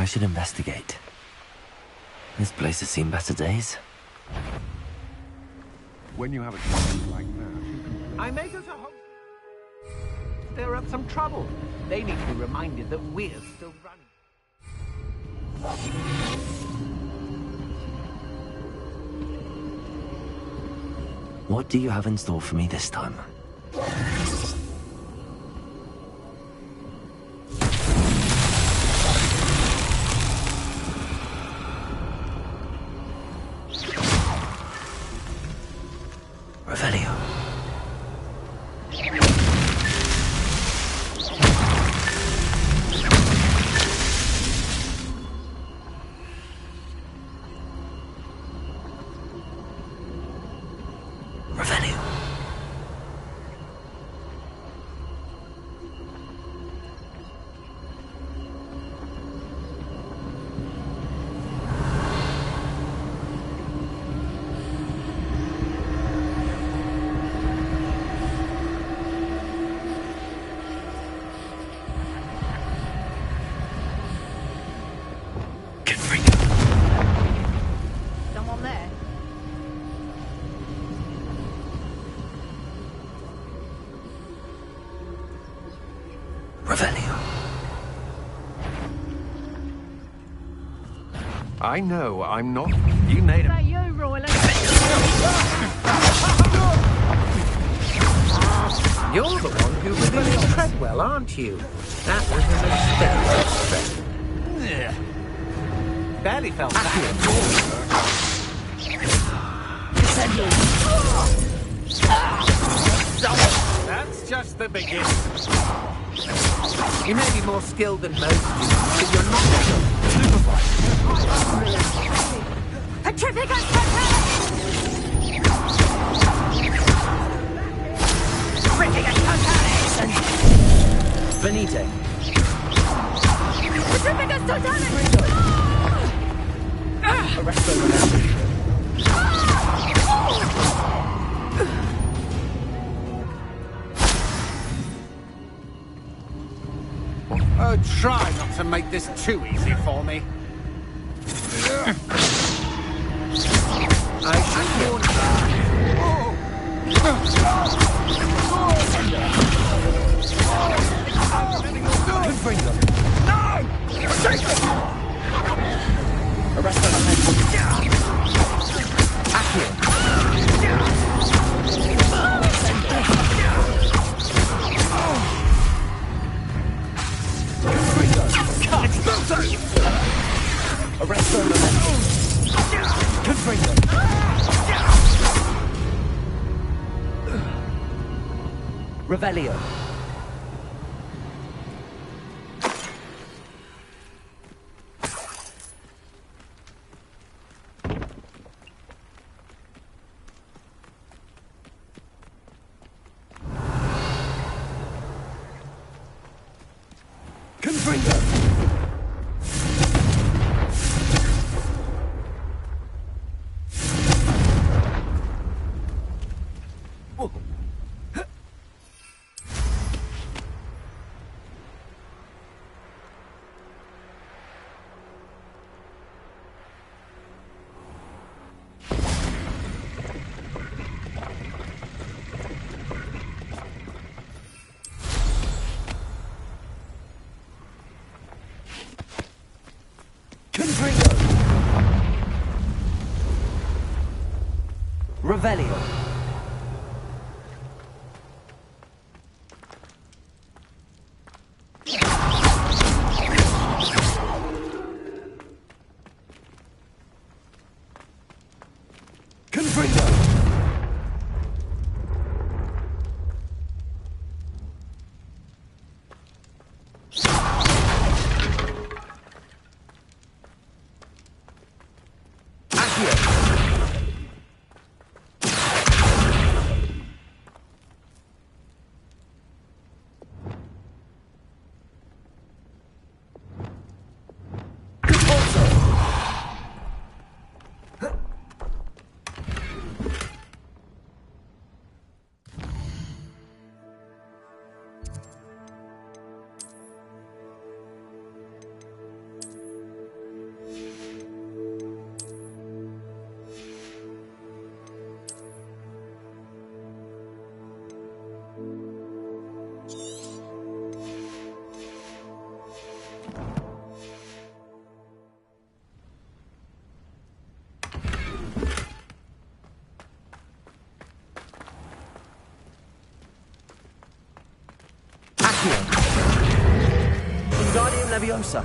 I should investigate. This place has seen better days. When you have a chance like that, you can... I may go to Hogwarts. Stir up some trouble. They need to be reminded that we're still running. What do you have in store for me this time? Revelio. Revelio. Someone there? Revelio. I know, I'm not... You made Is him. that you, Royal? You're the one who released Treadwell, aren't you? That was a mistake. Barely felt that. That's just the beginning. You may be more skilled than most, but you're not Petrificus Totalis! Benite. Petrificus Totalis! Arresto Revelio. Oh, try not to make this too easy for me. I should warn Arresto Arresto Revelio. Confringo. Revelio. Confringo. Accio. Accio. Wingardium Leviosa.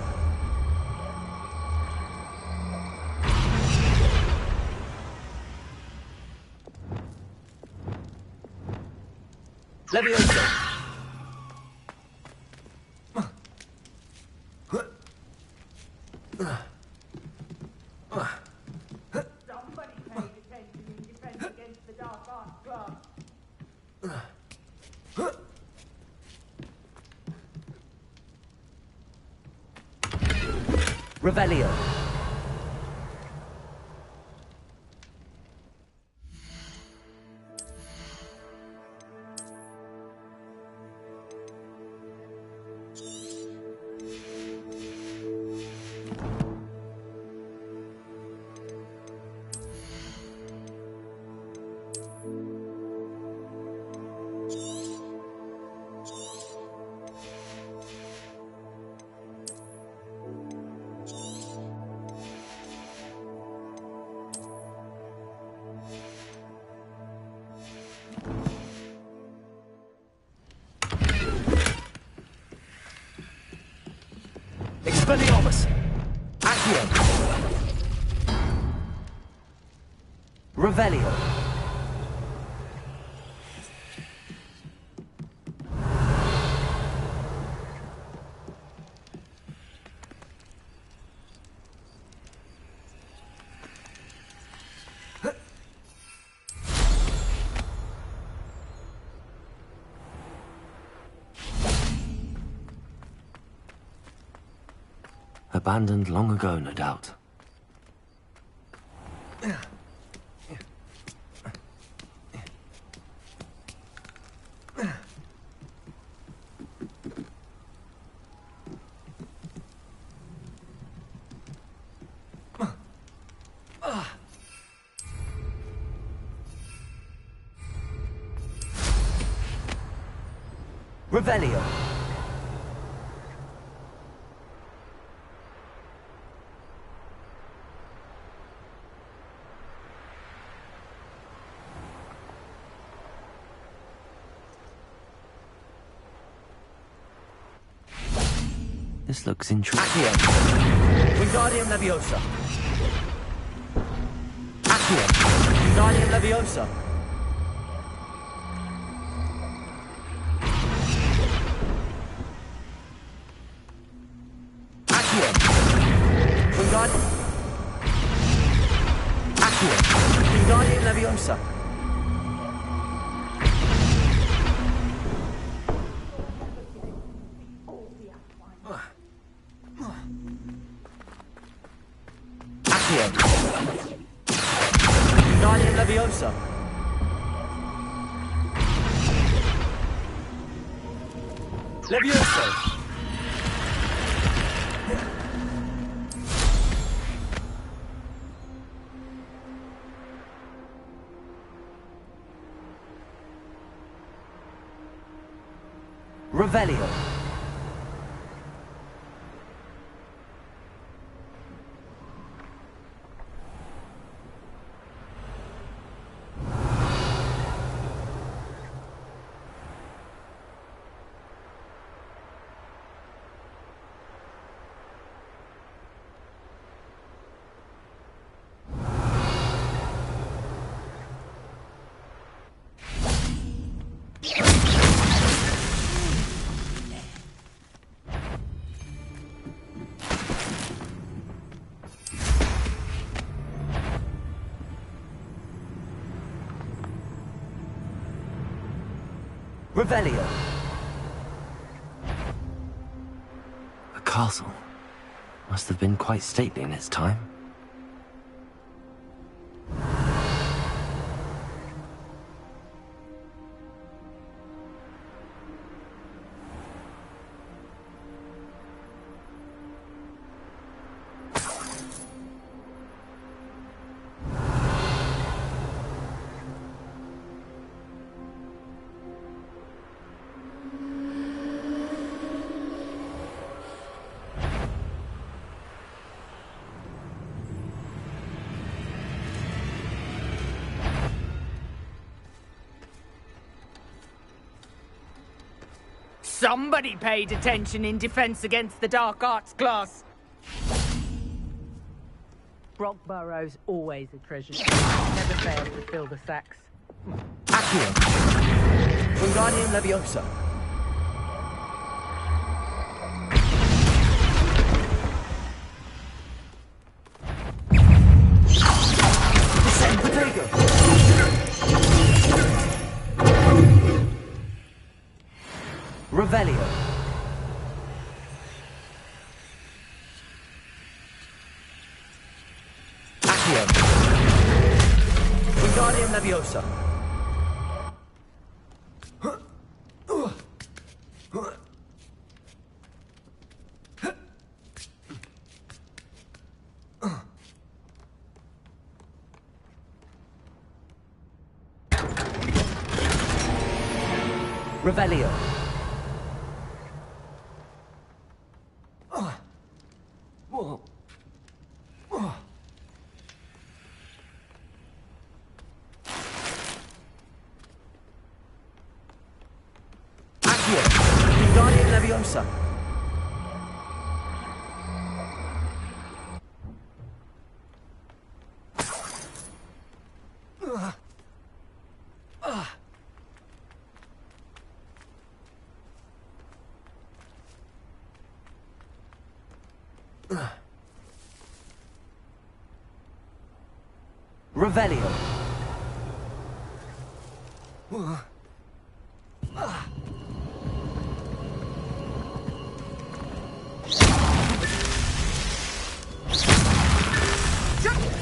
Leviosa. Somebody paid attention in defense against the Dark Arts Club. Revelio. Expelliarmus. Accio. Revelio. Abandoned long ago, no doubt. Revelio. This looks intriguing. Accio. Wingardium Leviosa. Accio. Wingardium Leviosa. Accio. Wingardium. Accio. Wingardium Leviosa. Wingardium Leviosa. Leviosa. Revelio. Revelio. A castle. Must have been quite stately in its time. Somebody paid attention in Defense Against the Dark Arts class. Brockborough's always a treasure. Never fails to fill the sacks. Accio. Wingardium Leviosa. Descend Potato. Revelio. Accio. Wingardium Leviosa. Revelio. Accio. Wingardium Leviosa. Revelio.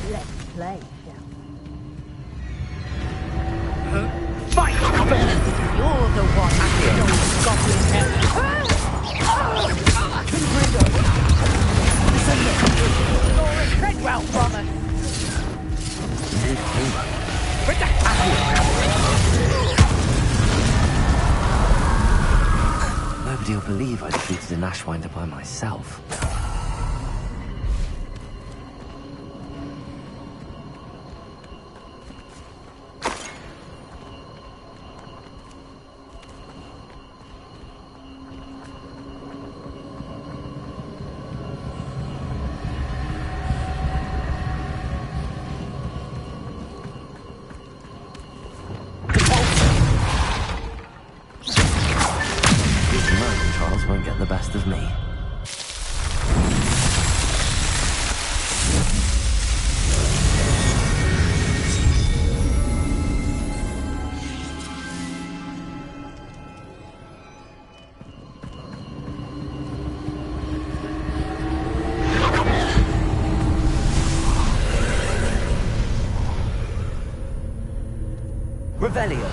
Let's play, shall we? Fight! You're the one who knows Goblin Hell. Laura Treadwell from us. Nobody will believe I defeated an Ashwinder by myself. Won't get the best of me. Revelio.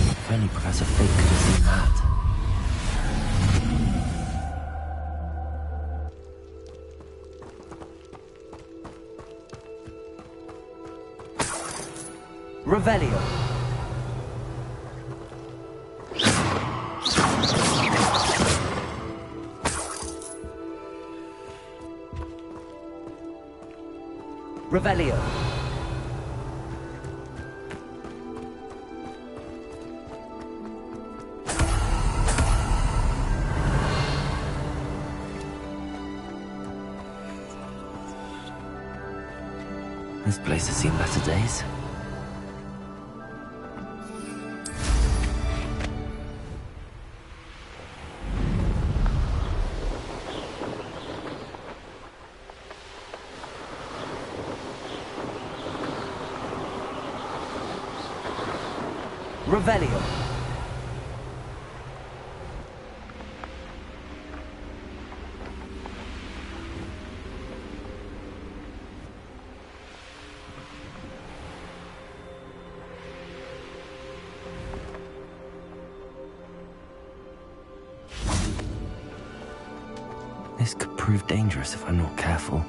If only Professor Fig could have seen that. Revelio. Revelio. This place has seen better days. Revelio. This could prove dangerous if I'm not careful.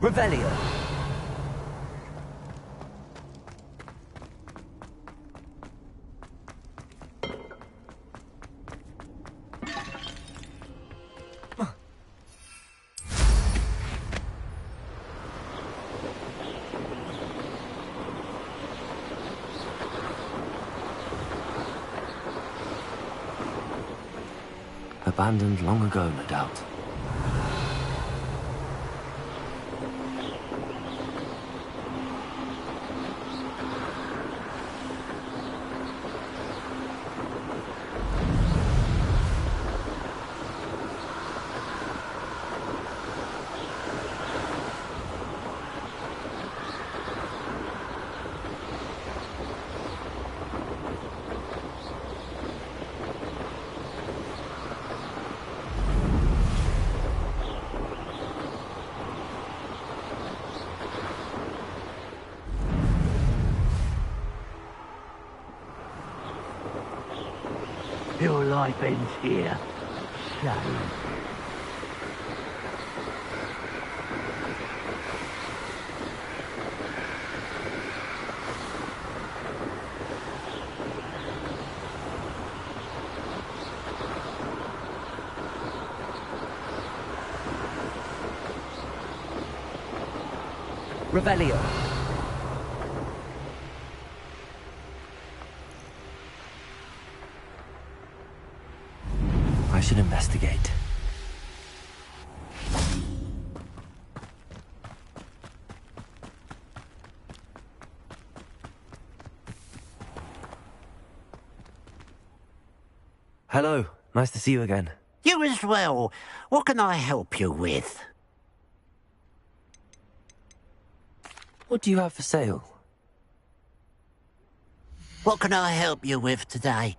Revelio. Abandoned long ago, no doubt. Your life ends here. Shame. Revelio. I should investigate. Hello, nice to see you again. You as well. What can I help you with? What do you have for sale? What can I help you with today?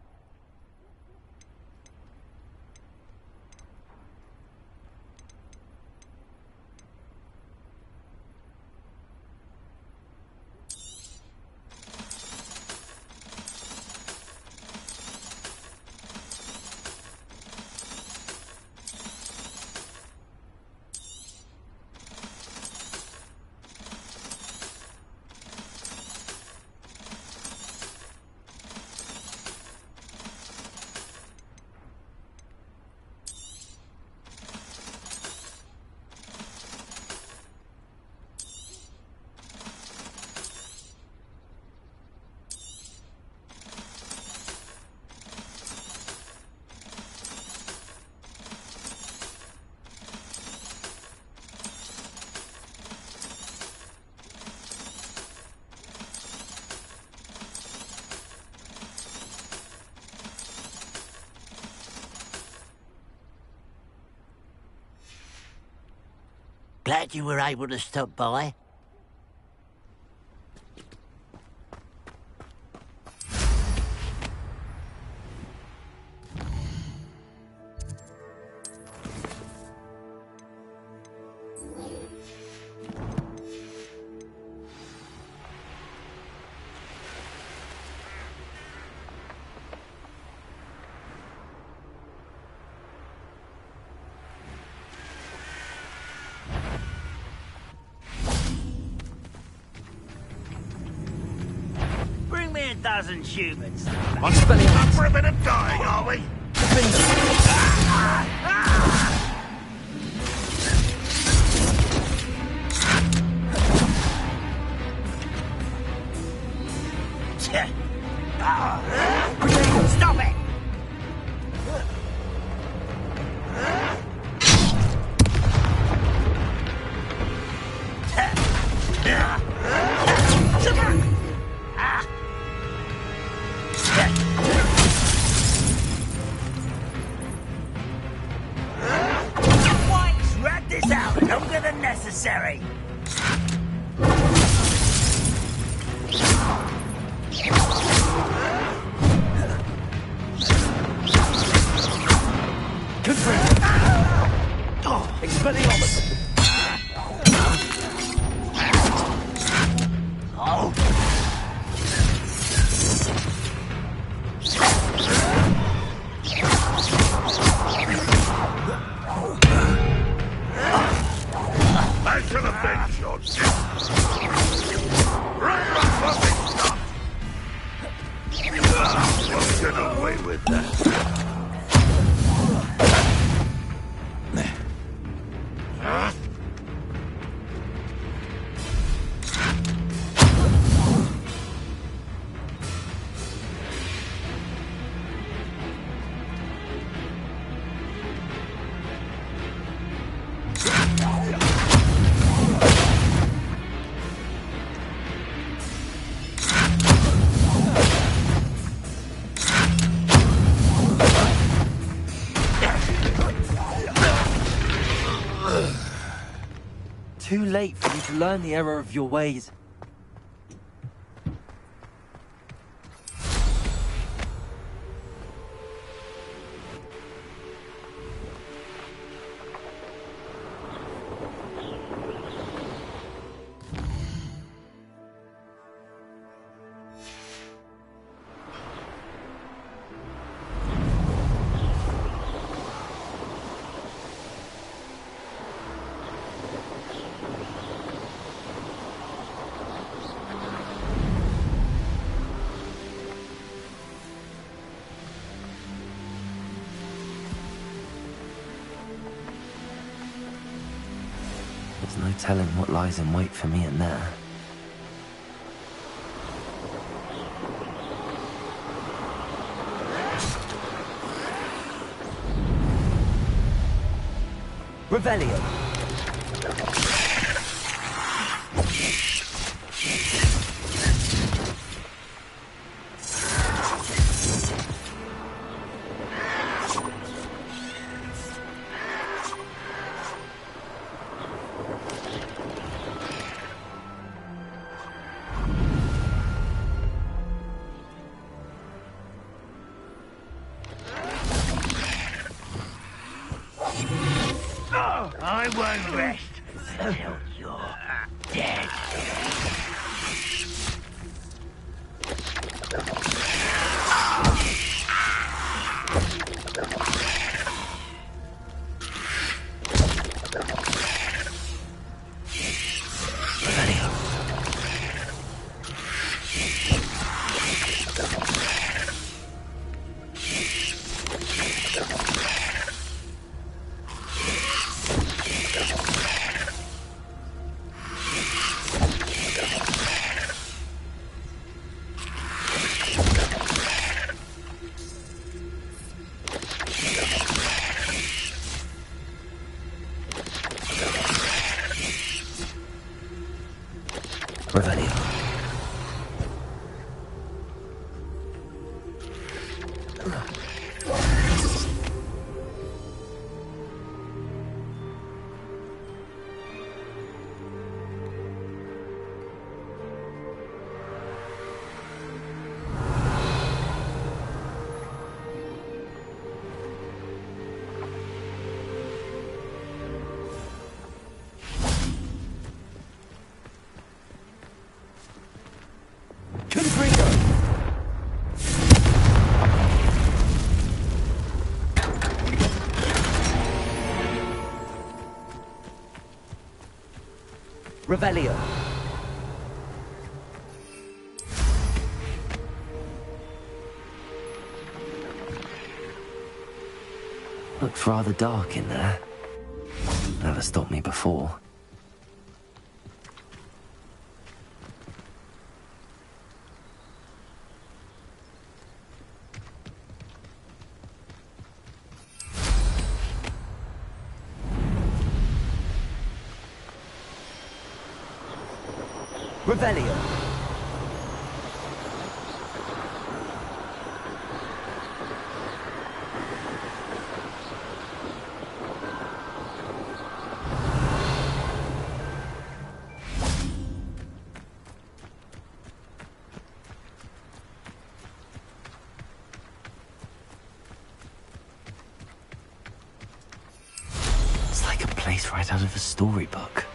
Glad you were able to stop by. Bring me a dozen humans. Up for a bit of dying, are we? necessary. Expelliarmus! Back to the bench, your Run, stop! We'll get away with that. Too late for you to learn the error of your ways. There's no telling what lies in wait for me in there. Revelio. I won't rest until you're dead. Revelio. Revelio. Looks rather dark in there. Never stopped me before. Revelio. right out of a storybook.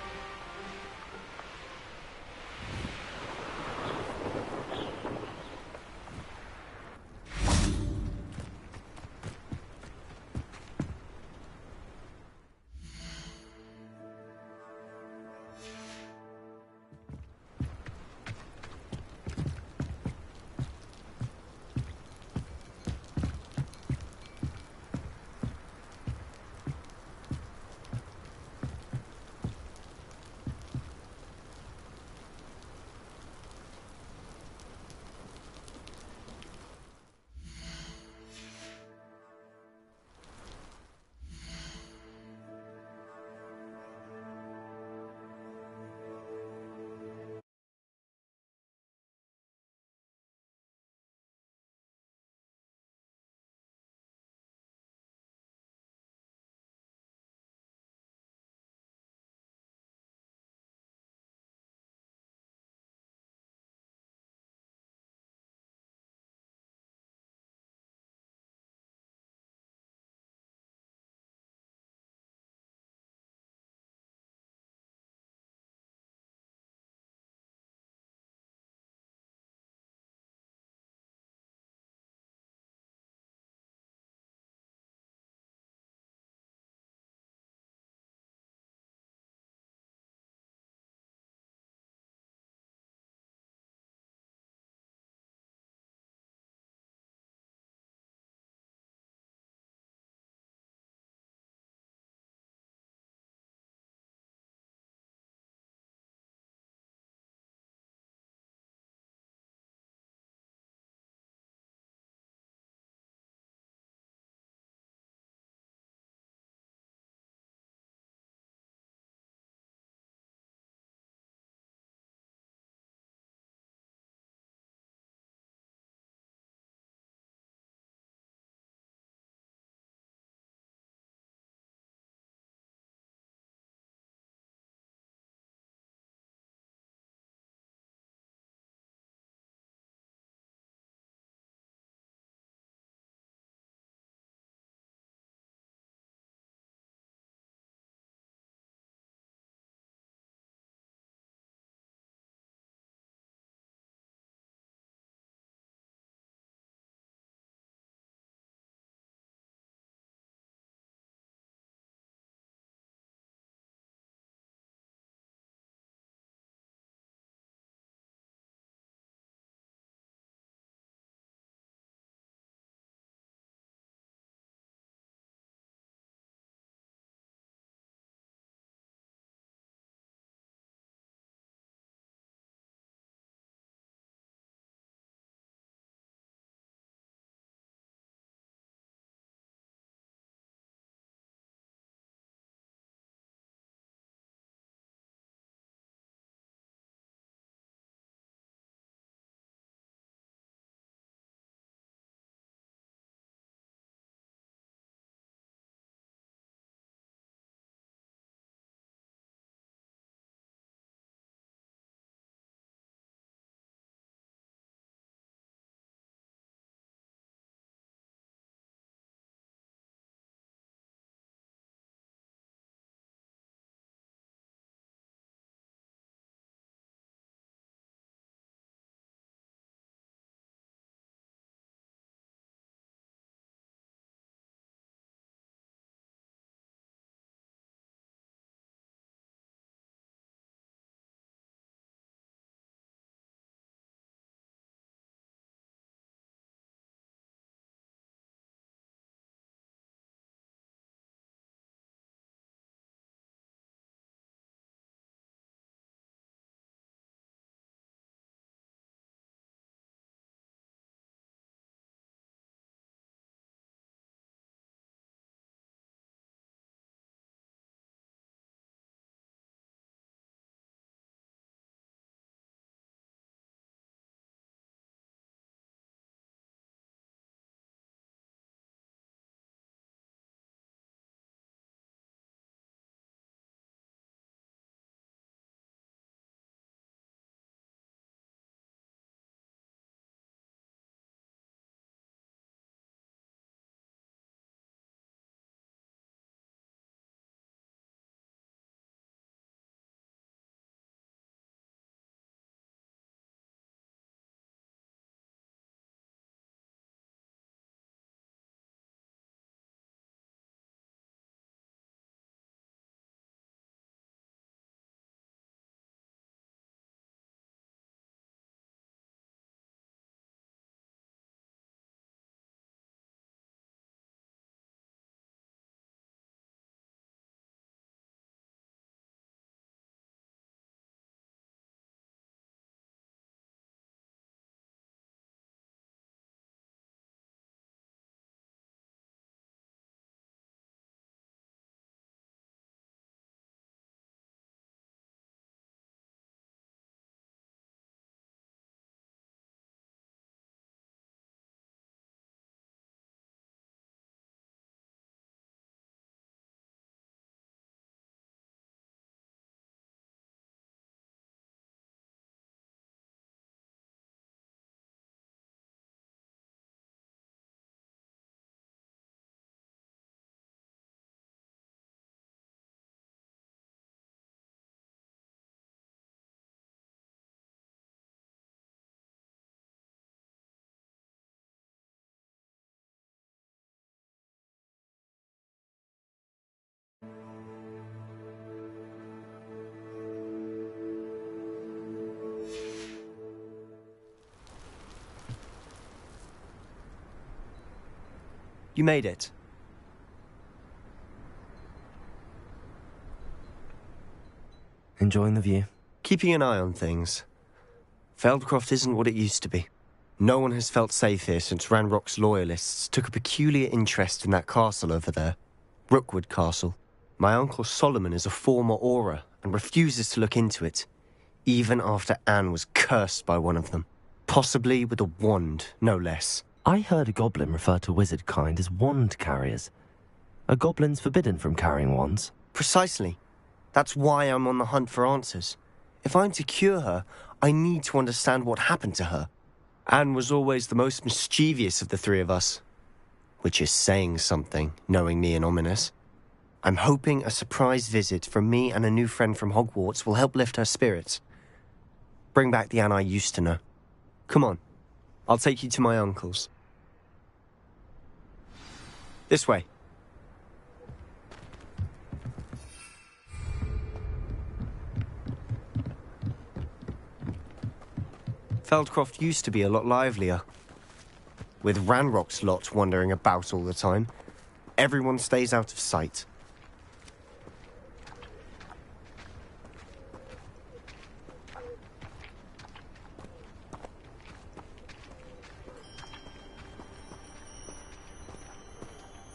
You made it. Enjoying the view? Keeping an eye on things. Feldcroft isn't what it used to be. No one has felt safe here since Ranrock's loyalists took a peculiar interest in that castle over there. Rookwood Castle. My uncle Solomon is a former Auror and refuses to look into it, even after Anne was cursed by one of them. Possibly with a wand, no less. I heard a goblin refer to wizard kind as wand carriers. Are goblins forbidden from carrying wands? Precisely. That's why I'm on the hunt for answers. If I'm to cure her, I need to understand what happened to her. Anne was always the most mischievous of the three of us. Which is saying something, knowing me and Ominous. I'm hoping a surprise visit from me and a new friend from Hogwarts will help lift her spirits. Bring back the Anne I used to know. Come on, I'll take you to my uncle's. This way. Feldcroft used to be a lot livelier. With Ranrock's lot wandering about all the time, everyone stays out of sight.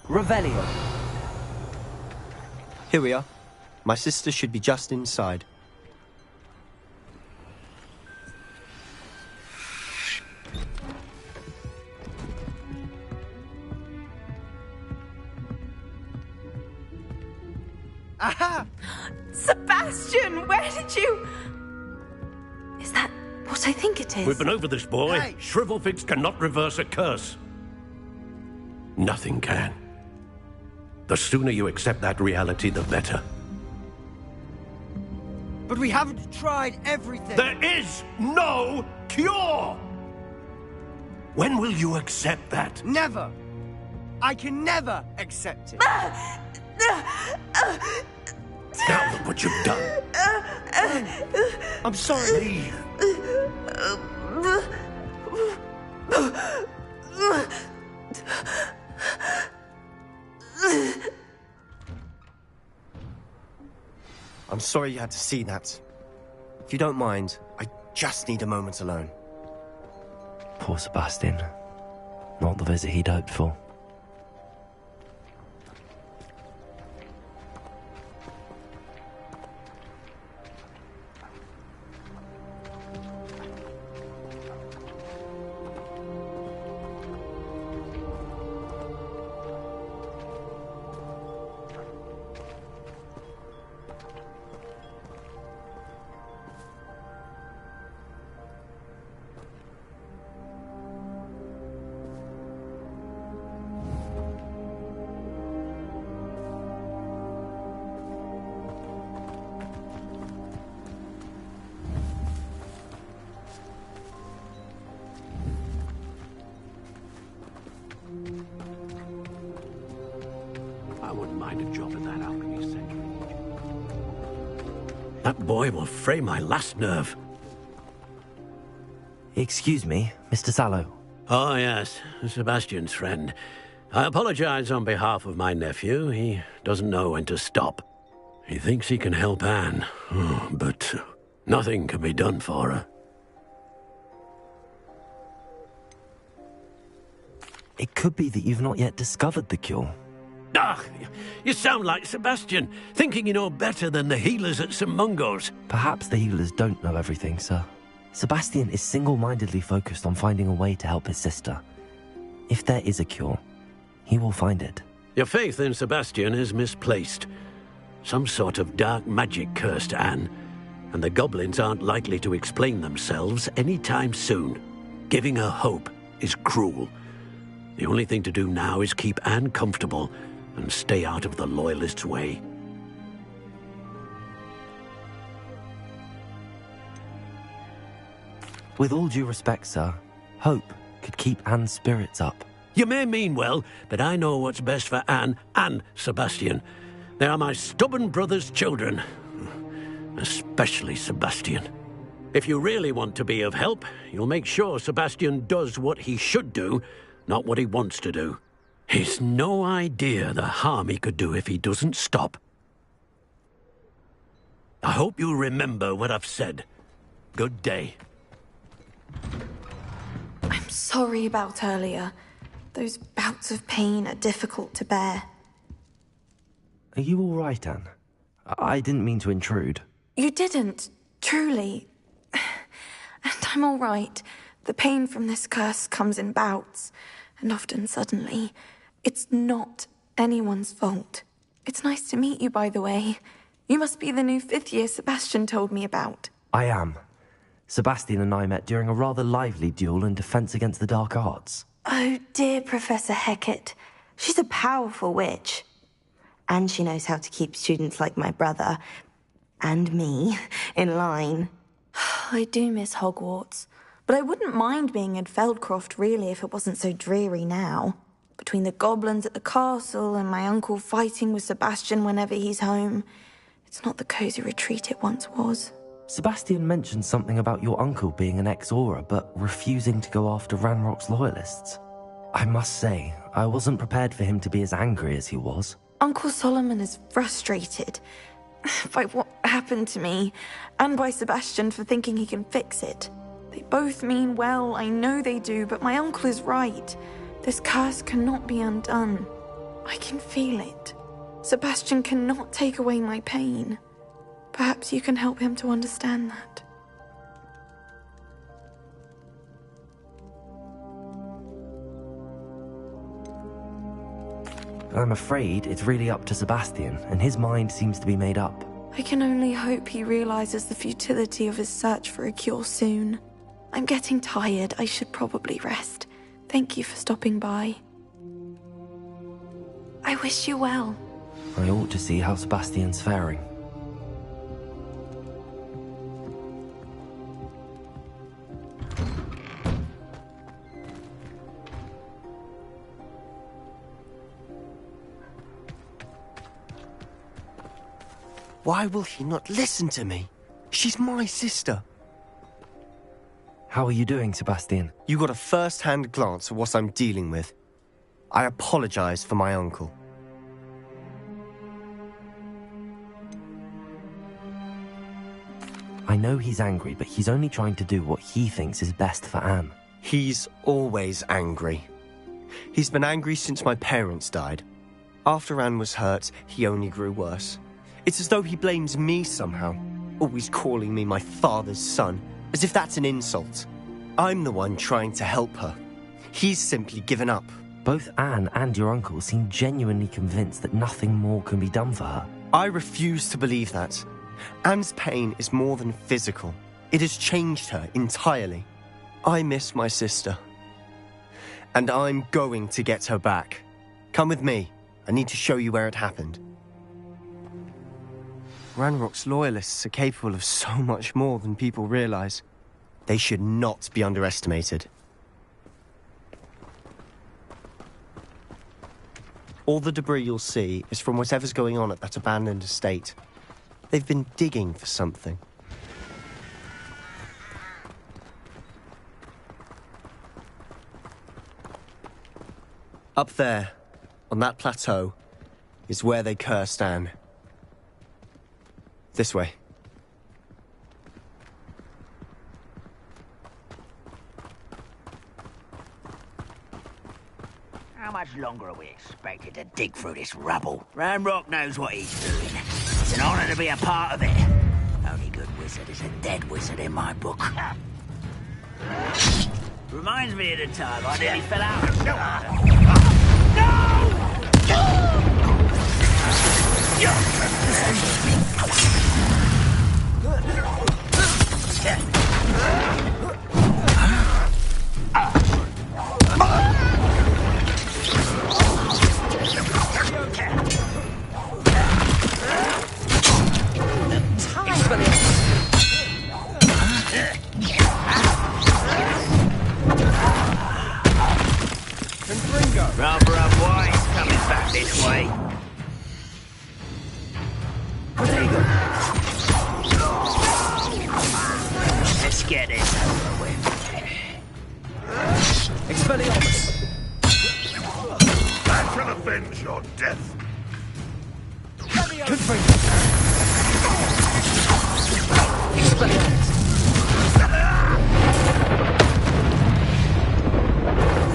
Revelio. Here we are. My sister should be just inside. Aha! Sebastian, where did you... Is that what I think it is? We've been over this, boy. Hey. Shrivelfix cannot reverse a curse. Nothing can. The sooner you accept that reality, the better. But we haven't tried everything. There is no cure! When will you accept that? Never. I can never accept it. Now look what you've done. I'm sorry. Leave. I'm sorry you had to see that. If you don't mind, I just need a moment alone. Poor Sebastian. Not the visit he'd hoped for. I wouldn't mind a job at that alchemy center. That boy will fray my last nerve. Excuse me, Mr. Sallow. Oh, yes, Sebastian's friend. I apologize on behalf of my nephew. He doesn't know when to stop. He thinks he can help Anne, but nothing can be done for her. It could be that you've not yet discovered the cure. Ah, you sound like Sebastian, thinking you know better than the healers at St. Mungo's. Perhaps the healers don't know everything, sir. Sebastian is single-mindedly focused on finding a way to help his sister. If there is a cure, he will find it. Your faith in Sebastian is misplaced. Some sort of dark magic cursed Anne, and the goblins aren't likely to explain themselves anytime soon. Giving her hope is cruel. The only thing to do now is keep Anne comfortable and stay out of the Loyalists' way. With all due respect, sir, hope could keep Anne's spirits up. You may mean well, but I know what's best for Anne and Sebastian. They are my stubborn brother's children. Especially Sebastian. If you really want to be of help, you'll make sure Sebastian does what he should do, not what he wants to do. He's no idea the harm he could do if he doesn't stop. I hope you remember what I've said. Good day. I'm sorry about earlier. Those bouts of pain are difficult to bear. Are you all right, Anne? I didn't mean to intrude. You didn't, truly. And I'm all right. The pain from this curse comes in bouts, and often suddenly. It's not anyone's fault. It's nice to meet you, by the way. You must be the new 5th year Sebastian told me about. I am. Sebastian and I met during a rather lively duel in defense against the dark arts. Oh, dear Professor Hecat. She's a powerful witch. And she knows how to keep students like my brother, and me, in line. I do miss Hogwarts, but I wouldn't mind being in Feldcroft, really, if it wasn't so dreary now. Between the goblins at the castle and my uncle fighting with Sebastian whenever he's home, it's not the cosy retreat it once was. Sebastian mentioned something about your uncle being an ex-Auror, but refusing to go after Ranrock's loyalists. I must say, I wasn't prepared for him to be as angry as he was. Uncle Solomon is frustrated by what happened to me, and by Sebastian for thinking he can fix it. They both mean well, I know they do, but my uncle is right. This curse cannot be undone. I can feel it. Sebastian cannot take away my pain. Perhaps you can help him to understand that. I'm afraid it's really up to Sebastian, and his mind seems to be made up. I can only hope he realizes the futility of his search for a cure soon. I'm getting tired. I should probably rest. Thank you for stopping by. I wish you well. I ought to see how Sebastian's faring. Why will he not listen to me? She's my sister. How are you doing, Sebastian? You got a first-hand glance at what I'm dealing with. I apologize for my uncle. I know he's angry, but he's only trying to do what he thinks is best for Anne. He's always angry. He's been angry since my parents died. After Anne was hurt, he only grew worse. It's as though he blames me somehow, always calling me my father's son, as if that's an insult. I'm the one trying to help her. He's simply given up. Both Anne and your uncle seem genuinely convinced that nothing more can be done for her. I refuse to believe that. Anne's pain is more than physical. It has changed her entirely. I miss my sister. And I'm going to get her back. Come with me. I need to show you where it happened. Ranrock's loyalists are capable of so much more than people realize. They should not be underestimated. All the debris you'll see is from whatever's going on at that abandoned estate. They've been digging for something. Up there, on that plateau, is where they cursed Anne. This way. How much longer are we expected to dig through this rubble? Ranrock knows what he's doing. It's an honor to be a part of it. Only good wizard is a dead wizard in my book. Reminds me of the time I nearly fell out of Rather unwise coming back this way.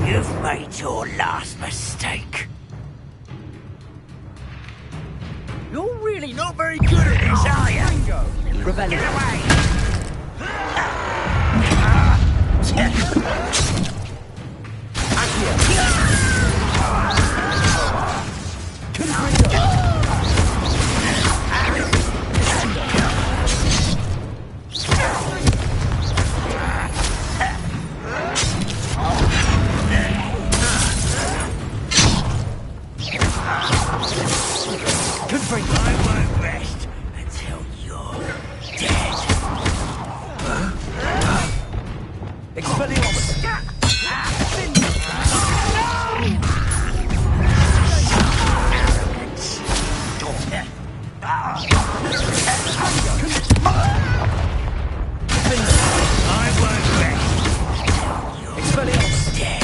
You've made your last mistake. You're really not very good at this, are you? Rebellion. Get away! I won't rest until you're dead. Expelliarmus. I won't rest until you're Expelliarmus. dead.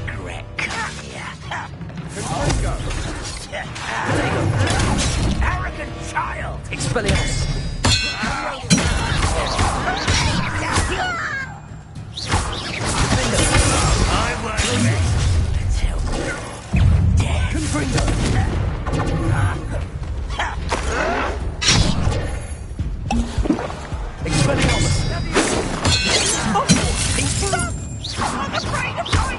Regret coming here. Arrogant child! Expelliarmus. I won't rest until you're dead. Expelliarmus. I'm afraid of going!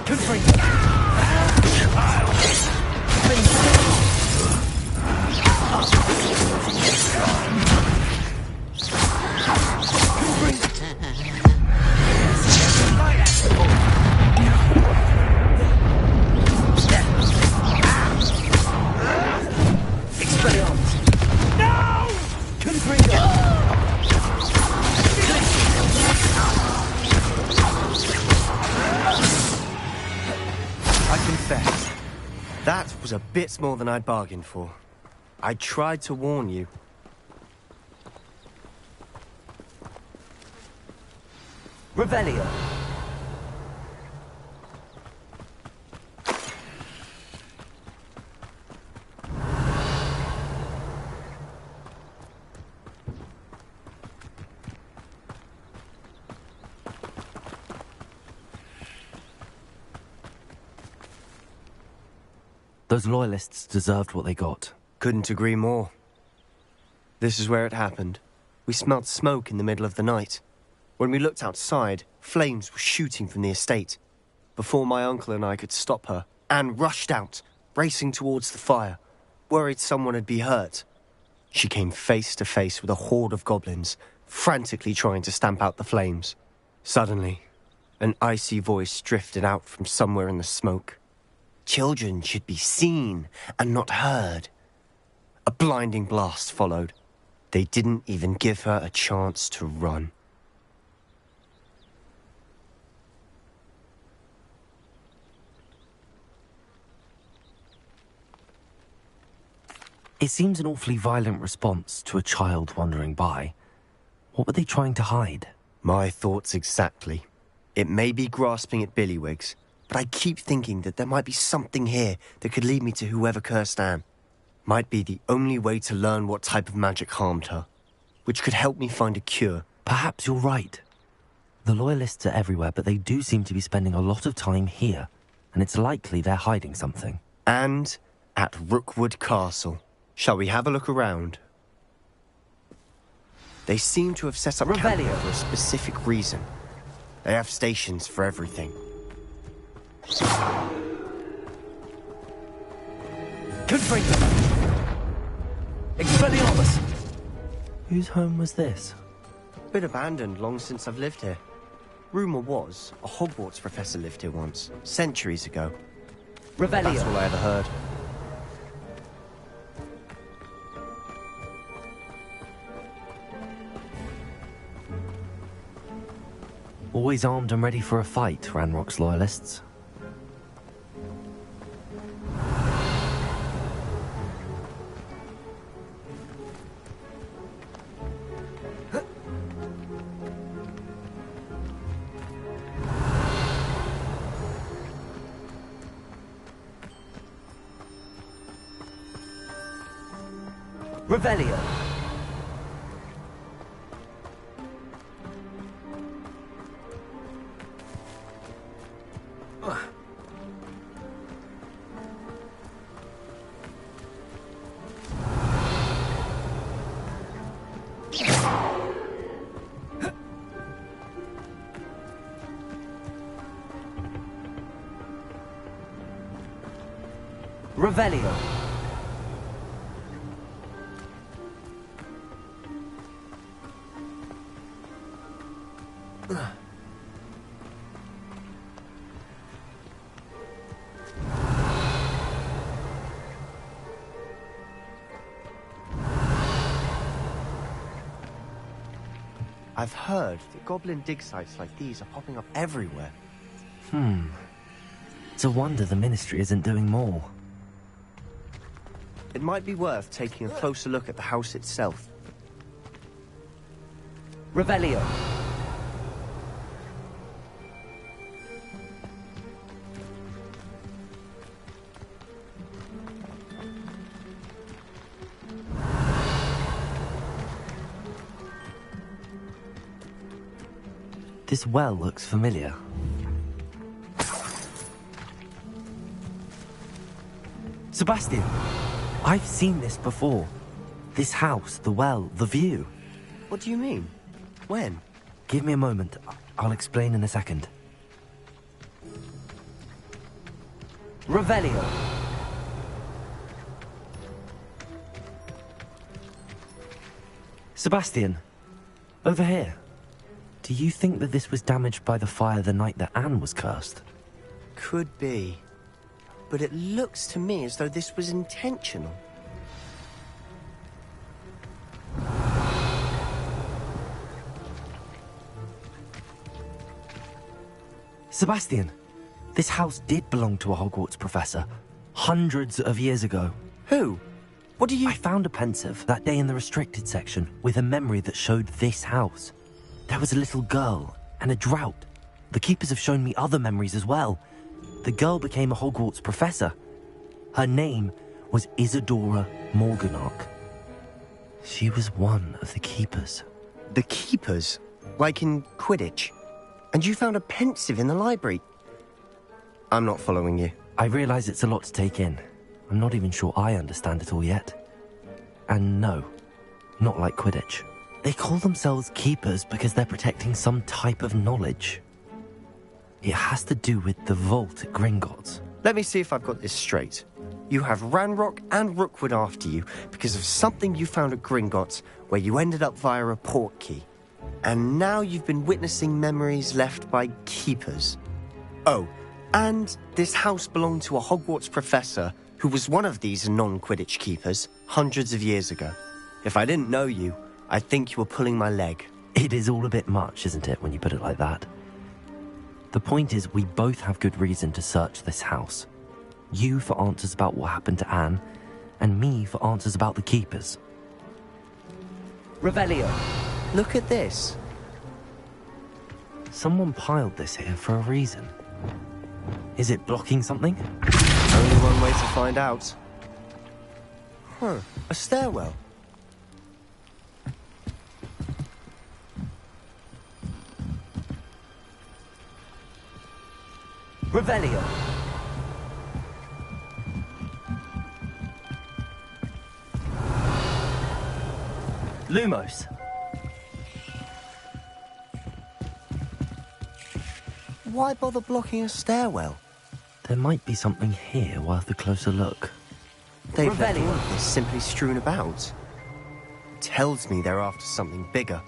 I confess, that was a bit more than I'd bargained for. I tried to warn you. Revelio. Those loyalists deserved what they got. Couldn't agree more. This is where it happened. We smelled smoke in the middle of the night. When we looked outside, flames were shooting from the estate. Before my uncle and I could stop her, Anne rushed out, racing towards the fire, worried someone had been hurt. She came face to face with a horde of goblins, frantically trying to stamp out the flames. Suddenly, an icy voice drifted out from somewhere in the smoke. Children should be seen and not heard. A blinding blast followed. They didn't even give her a chance to run. It seems an awfully violent response to a child wandering by. What were they trying to hide? My thoughts exactly. It may be grasping at Billywigs, but I keep thinking that there might be something here that could lead me to whoever cursed Anne. Might be the only way to learn what type of magic harmed her, which could help me find a cure. Perhaps you're right. The loyalists are everywhere, but they do seem to be spending a lot of time here, and it's likely they're hiding something. And at Rookwood Castle. Shall we have a look around? They seem to have set up camp here for a specific reason. They have stations for everything. Confringo. Expelliarmus. Whose home was this? Been abandoned long since I've lived here. Rumour was, a Hogwarts professor lived here once, centuries ago. Revelio. That's all I ever heard. Always armed and ready for a fight, Ranrock's loyalists. Revelio. Revelio. I've heard that goblin dig sites like these are popping up everywhere. It's a wonder the Ministry isn't doing more. It might be worth taking a closer look at the house itself. Revelio. This well looks familiar. Sebastian! I've seen this before. This house, the well, the view. What do you mean? When? Give me a moment. I'll explain in a second. Revelio. Sebastian, over here. Do you think that this was damaged by the fire the night that Anne was cursed? Could be. But it looks to me as though this was intentional. Sebastian, this house did belong to a Hogwarts professor. Hundreds of years ago. Who? What do you... I found a pensive that day in the restricted section with a memory that showed this house. There was a little girl and a drought. The keepers have shown me other memories as well. The girl became a Hogwarts professor. Her name was Isadora Morganach. She was one of the keepers. The keepers? Like in Quidditch? And you found a pensive in the library? I'm not following you. I realize it's a lot to take in. I'm not even sure I understand it all yet. And no, not like Quidditch. They call themselves keepers because they're protecting some type of knowledge. It has to do with the vault at Gringotts. Let me see if I've got this straight. You have Ranrock and Rookwood after you because of something you found at Gringotts where you ended up via a portkey. And now you've been witnessing memories left by keepers. Oh, and this house belonged to a Hogwarts professor who was one of these non-Quidditch keepers hundreds of years ago. If I didn't know you, I'd think you were pulling my leg. It is all a bit much, isn't it, when you put it like that? The point is, we both have good reason to search this house. You for answers about what happened to Anne, and me for answers about the keepers. Revelio. Look at this. Someone piled this here for a reason. Is it blocking something? Only one way to find out. A stairwell. Revelio. Lumos. Why bother blocking a stairwell? There might be something here worth a closer look. They've left Revelio. all of this simply strewn about. Tells me they're after something bigger.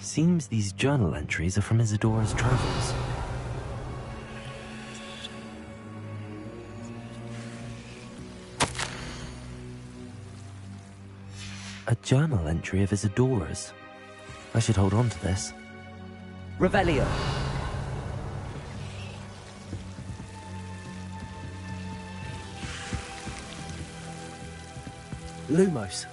Seems these journal entries are from Isadora's travels. A journal entry of Isadora's. I should hold on to this. Revelio. Lumos.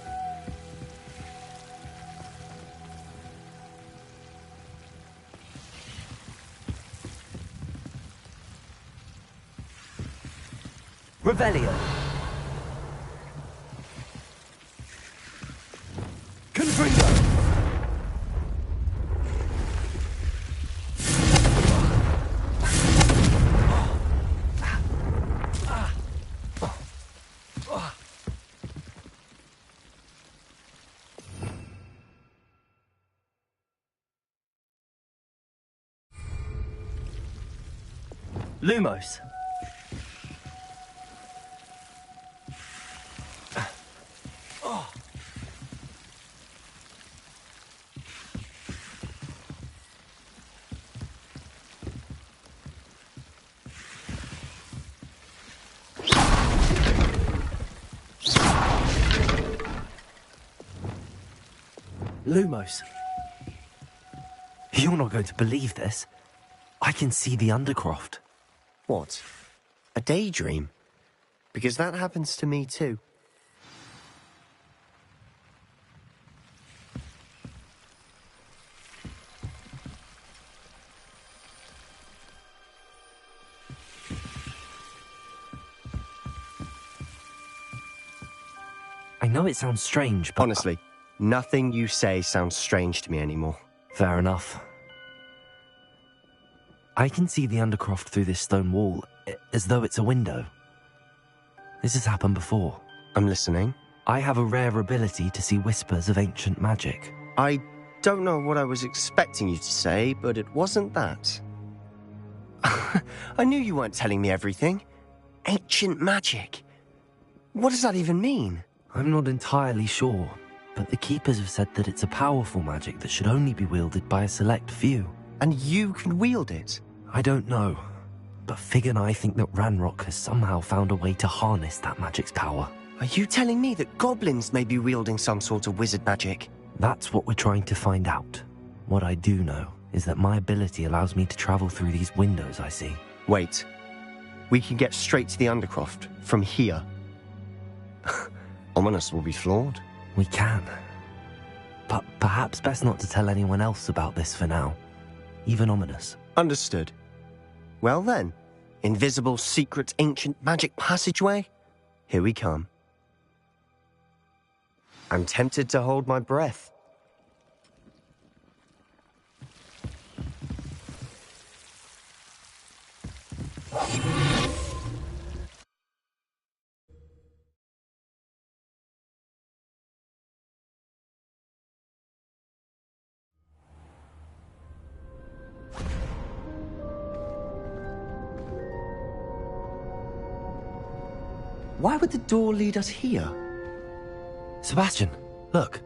Revelio. Confringo. Lumos. Lumos. You're not going to believe this. I can see the Undercroft. What? A daydream? Because that happens to me too. I know it sounds strange, but... Honestly, nothing you say sounds strange to me anymore. Fair enough. I can see the Undercroft through this stone wall, as though it's a window. This has happened before. I'm listening. I have a rare ability to see whispers of ancient magic. I don't know what I was expecting you to say, but it wasn't that. I knew you weren't telling me everything. Ancient magic. What does that even mean? I'm not entirely sure, but the Keepers have said that it's a powerful magic that should only be wielded by a select few. And you can wield it? I don't know, but Fig and I think that Ranrock has somehow found a way to harness that magic's power. Are you telling me that goblins may be wielding some sort of wizard magic? That's what we're trying to find out. What I do know is that my ability allows me to travel through these windows I see. Wait. We can get straight to the Undercroft from here. Ominous will be flawed. We can. But perhaps best not to tell anyone else about this for now. Even Ominous. Understood. Well then, invisible, secret, ancient magic passageway? Here we come. I'm tempted to hold my breath. Why would the door lead us here? Sebastian, look.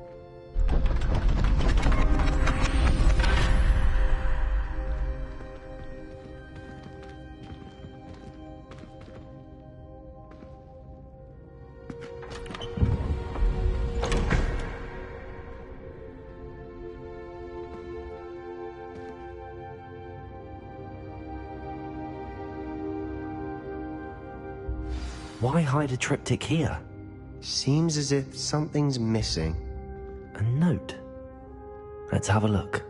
Why hide a triptych here? Seems as if something's missing. A note. Let's have a look.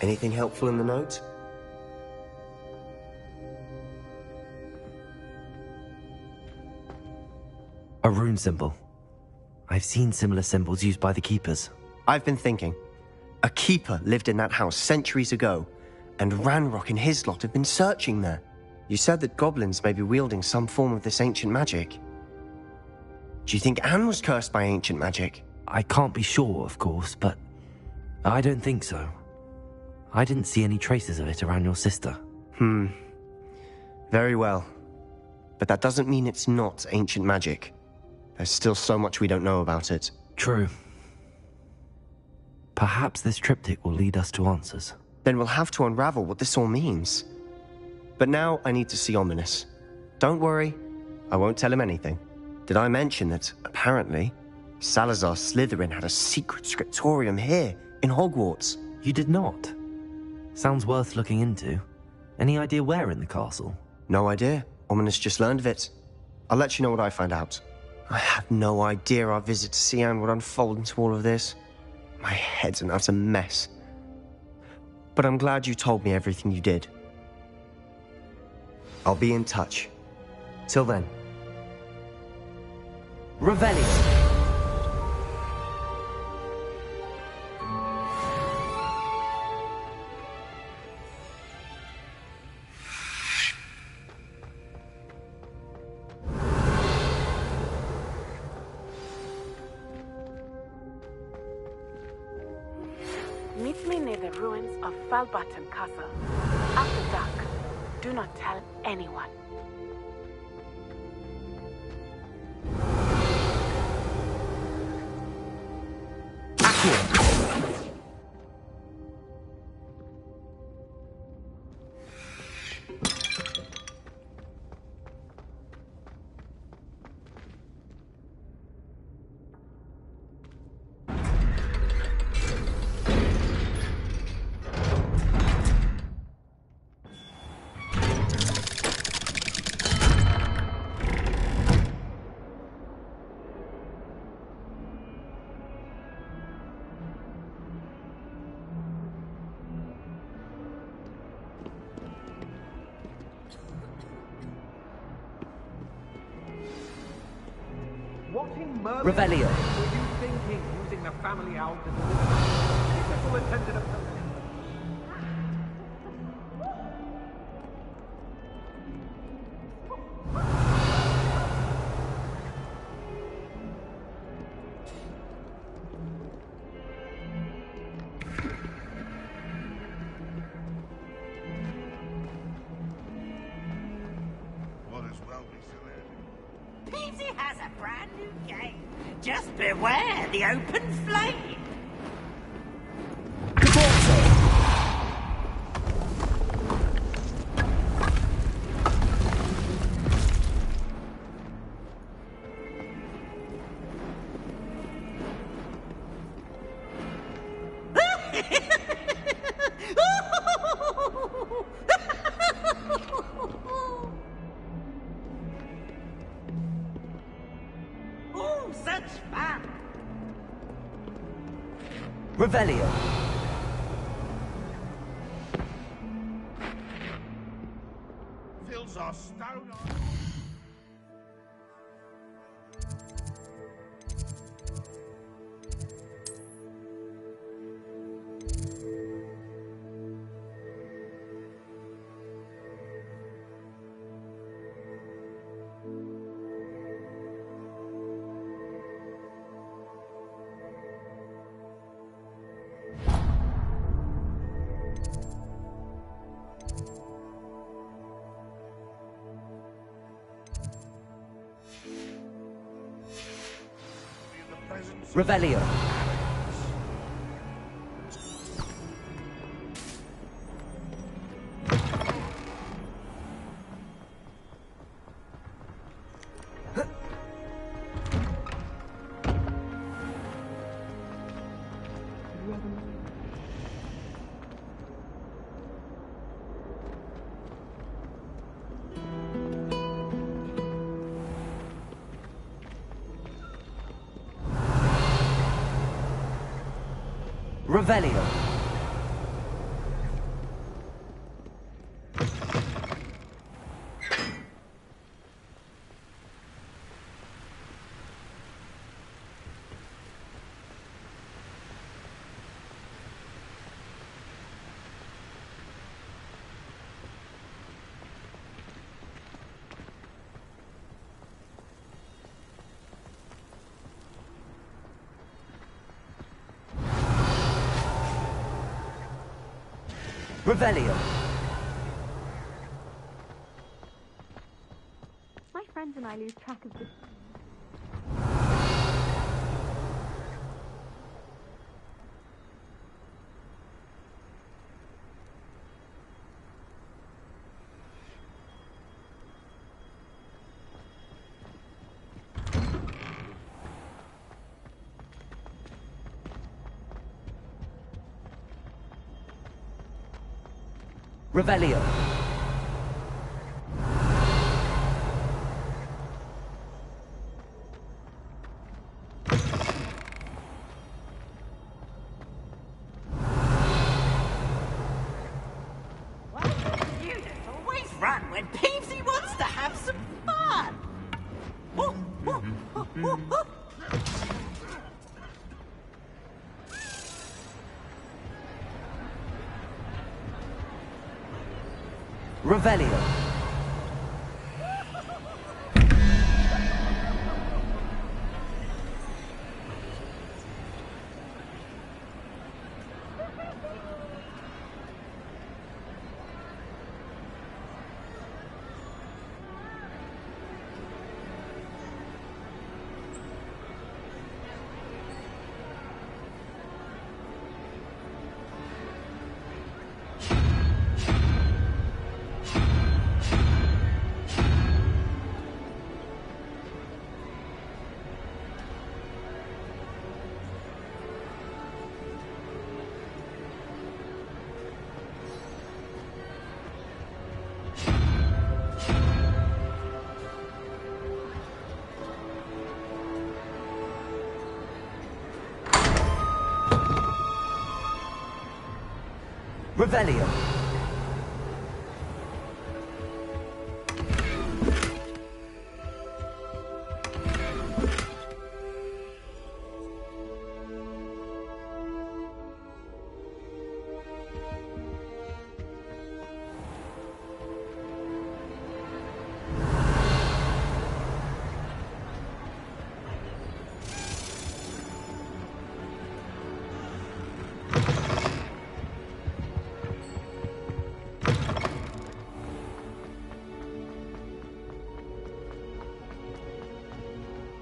Anything helpful in the note? A rune symbol. I've seen similar symbols used by the keepers. I've been thinking. A keeper lived in that house centuries ago, and Ranrock and his lot have been searching there. You said that goblins may be wielding some form of this ancient magic. Do you think Anne was cursed by ancient magic? I can't be sure, of course, but I don't think so. I didn't see any traces of it around your sister. Very well. But that doesn't mean it's not ancient magic. There's still so much we don't know about it. True. Perhaps this triptych will lead us to answers. Then we'll have to unravel what this all means. But now I need to see Ominous. Don't worry, I won't tell him anything. Did I mention that, apparently, Salazar Slytherin had a secret scriptorium here, in Hogwarts? You did not? Sounds worth looking into. Any idea where in the castle? No idea. Ominous just learned of it. I'll let you know what I find out. I had no idea our visit to Cian would unfold into all of this. My head's an utter mess. But I'm glad you told me everything you did. I'll be in touch. Till then. Revelio. Meet me near the ruins of Falbaton Castle. After dark, do not tell anyone. What in Merlin Revelio. were you thinking using the family owl to deliver? If this all intended a What as well be so early? Peasy has a brand new game. Just beware the open flame. Oh, such fun! Revelio. Fills our stone on. Revelio. Revelio. Revelio. My friends and I lose track of this. Revelio. You just always run when Peevesy wants to have some fun. Revelio. Revelio.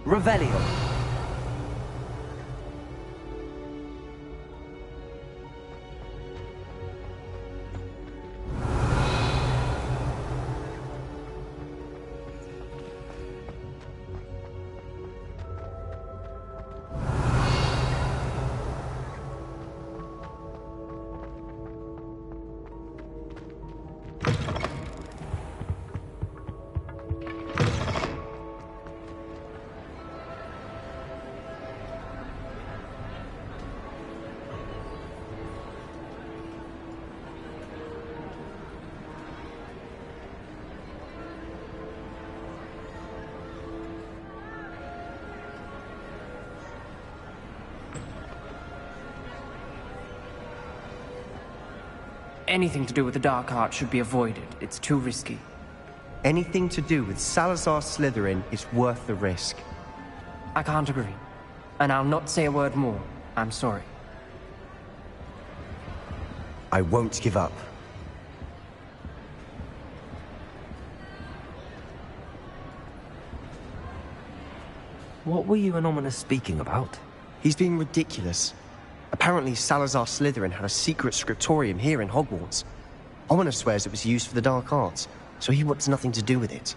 Revelio. Anything to do with the dark art should be avoided. It's too risky. Anything to do with Salazar Slytherin is worth the risk. I can't agree. And I'll not say a word more. I'm sorry. I won't give up. What were you and Ominous speaking about? He's being ridiculous. Apparently, Salazar Slytherin had a secret scriptorium here in Hogwarts. Ominous swears it was used for the dark arts, so he wants nothing to do with it.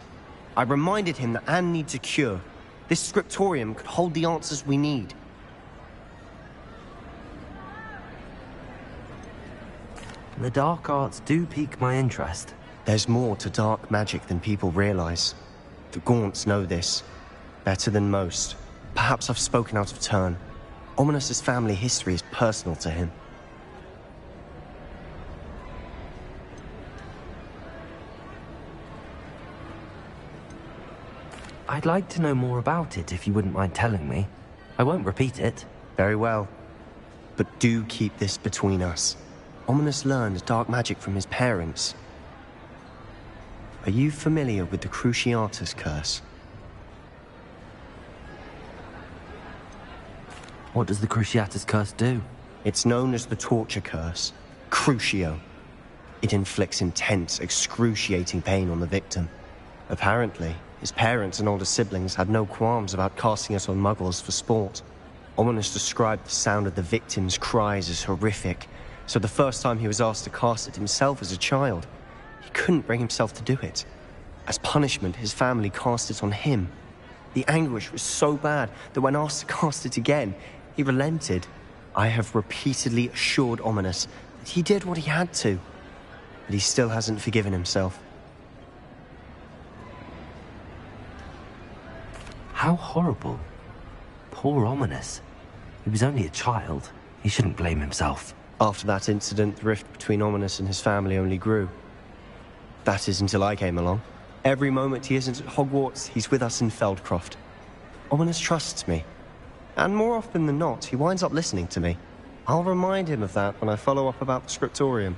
I reminded him that Anne needs a cure. This scriptorium could hold the answers we need. The dark arts do pique my interest. There's more to dark magic than people realize. The Gaunts know this. Better than most. Perhaps I've spoken out of turn. Ominous's family history is personal to him. I'd like to know more about it if you wouldn't mind telling me. I won't repeat it. Very well. But do keep this between us. Ominous learned dark magic from his parents. Are you familiar with the Cruciatus curse? What does the Cruciatus curse do? It's known as the torture curse. Crucio. It inflicts intense, excruciating pain on the victim. Apparently, his parents and older siblings had no qualms about casting it on muggles for sport. Ominous described the sound of the victim's cries as horrific, so the first time he was asked to cast it himself as a child, he couldn't bring himself to do it. As punishment, his family cast it on him. The anguish was so bad that when asked to cast it again, he relented. I have repeatedly assured Ominous that he did what he had to, but he still hasn't forgiven himself. How horrible. Poor Ominous. He was only a child. He shouldn't blame himself. After that incident, the rift between Ominous and his family only grew. That is until I came along. Every moment he isn't at Hogwarts, he's with us in Feldcroft. Ominous trusts me. And more often than not, he winds up listening to me. I'll remind him of that when I follow up about the scriptorium.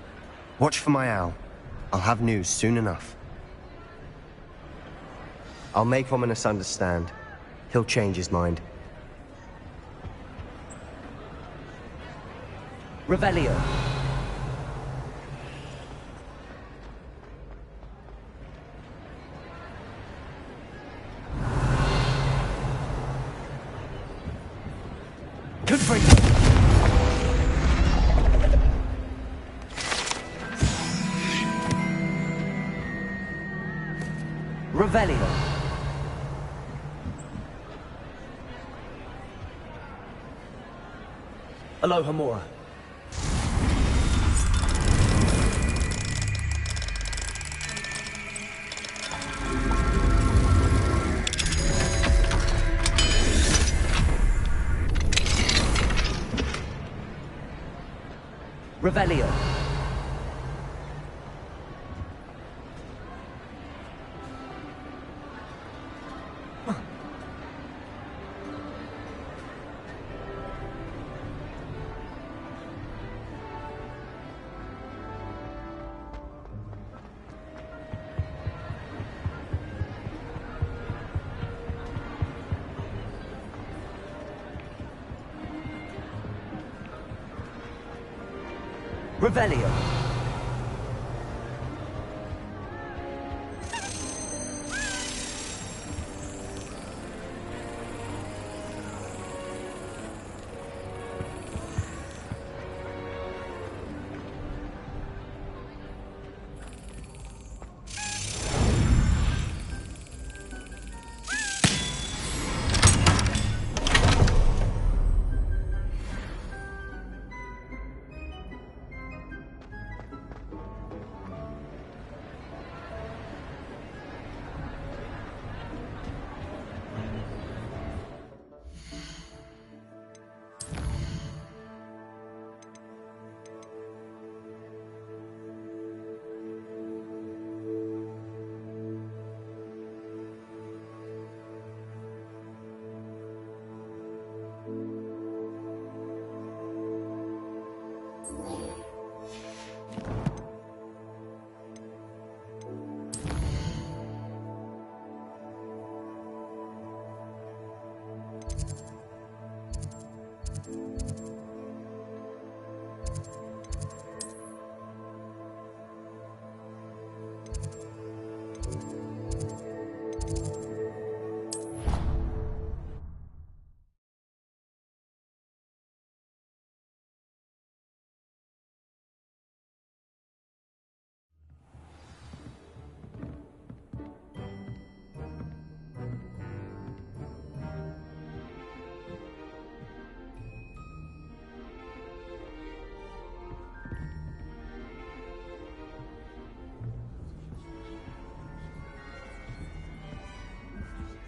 Watch for my owl. I'll have news soon enough. I'll make Ominous understand. He'll change his mind. Revelio. Good for you. Revelio. Aloha Mora. Revelio. Revelio.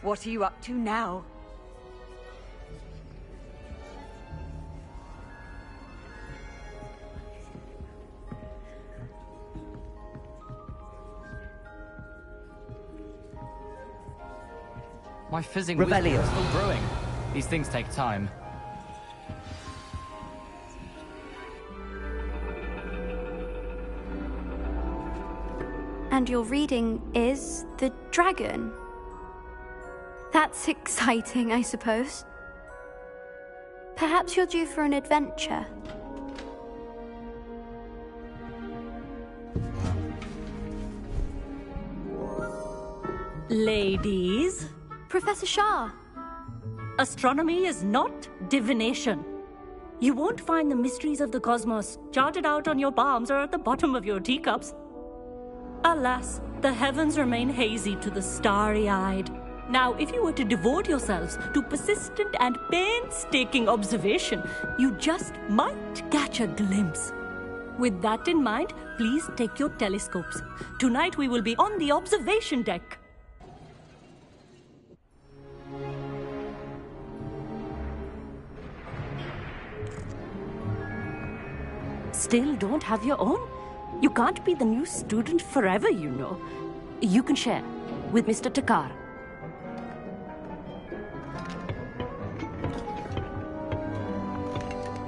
What are you up to now? My fizzing wisdom is still brewing. These things take time. And your reading is the dragon. That's exciting, I suppose. Perhaps you're due for an adventure. Ladies, Professor Shah. astronomy is not divination. You won't find the mysteries of the cosmos charted out on your palms or at the bottom of your teacups. Alas, the heavens remain hazy to the starry-eyed. Now, if you were to devote yourselves to persistent and painstaking observation, you just might catch a glimpse. With that in mind, please take your telescopes. Tonight we will be on the observation deck. Still don't have your own? You can't be the new student forever, you know. You can share with Mr. Takar.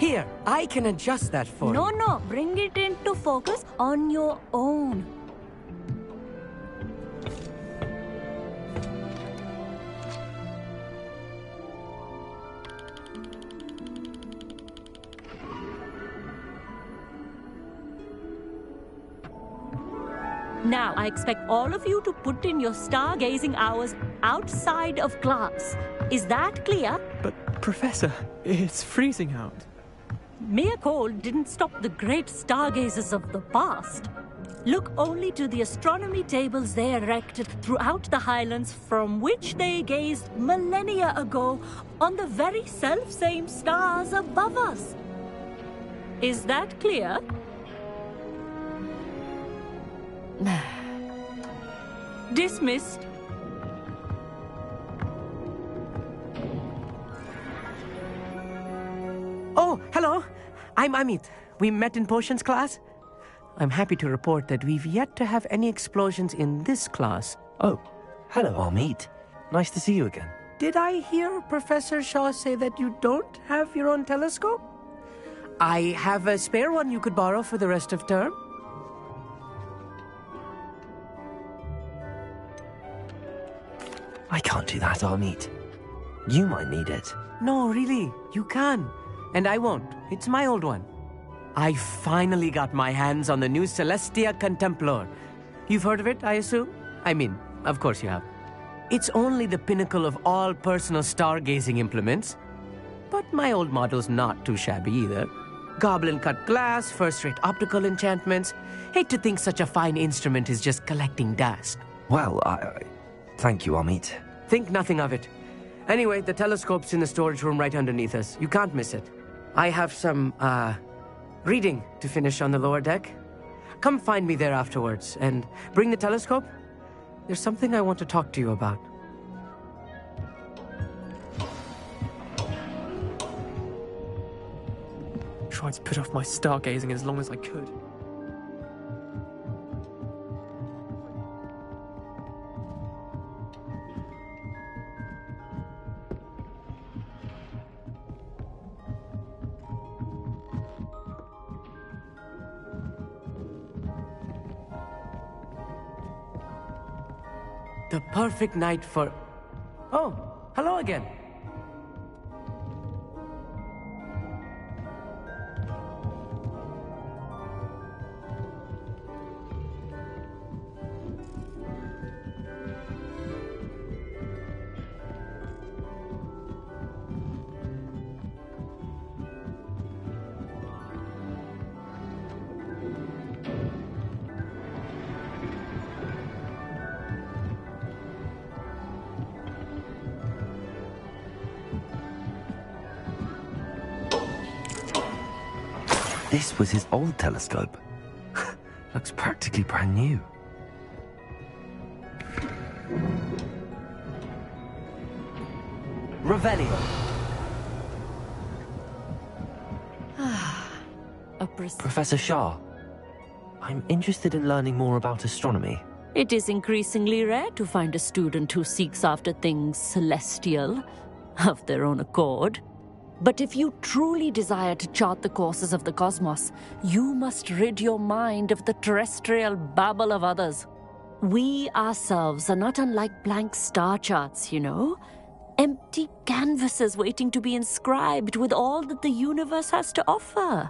Here, I can adjust that for you. No, bring it into focus on your own. Now, I expect all of you to put in your stargazing hours outside of class. Is that clear? But, Professor, it's freezing out. Mere cold didn't stop the great stargazers of the past. Look only to the astronomy tables they erected throughout the highlands from which they gazed millennia ago on the very self-same stars above us. Is that clear? Dismissed. Oh, hello. I'm Amit. We met in potions class. I'm happy to report that we've yet to have any explosions in this class. Oh, hello, Amit. Nice to see you again. Did I hear Professor Shaw say that you don't have your own telescope? I have a spare one you could borrow for the rest of term. I can't do that, Amit. You might need it. No, really, you can. And I won't. It's my old one. I finally got my hands on the new Celestia Contemplar. You've heard of it, I assume? I mean, of course you have. It's only the pinnacle of all personal stargazing implements. But my old model's not too shabby either. Goblin-cut glass, first-rate optical enchantments. Hate to think such a fine instrument is just collecting dust. Well, thank you, Amit. Think nothing of it. Anyway, the telescope's in the storage room right underneath us. You can't miss it. I have some, reading to finish on the lower deck. Come find me there afterwards, and bring the telescope. There's something I want to talk to you about. Tried to put off my stargazing as long as I could. The perfect night for... Oh, hello again. This was his old telescope. Looks practically brand new. Revelio. Professor Shah, I'm interested in learning more about astronomy. It is increasingly rare to find a student who seeks after things celestial of their own accord. But if you truly desire to chart the courses of the cosmos, you must rid your mind of the terrestrial babble of others. We ourselves are not unlike blank star charts, you know. Empty canvases waiting to be inscribed with all that the universe has to offer.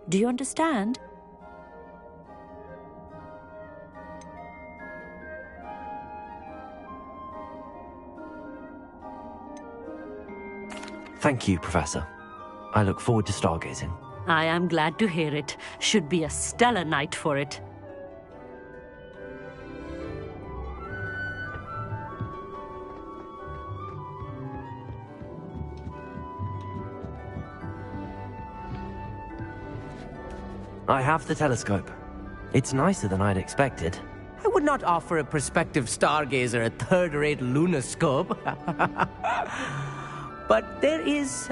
Do you understand? Thank you, Professor. I look forward to stargazing. I am glad to hear it. Should be a stellar night for it. I have the telescope. It's nicer than I'd expected. I would not offer a prospective stargazer a third-rate lunoscope. But there is,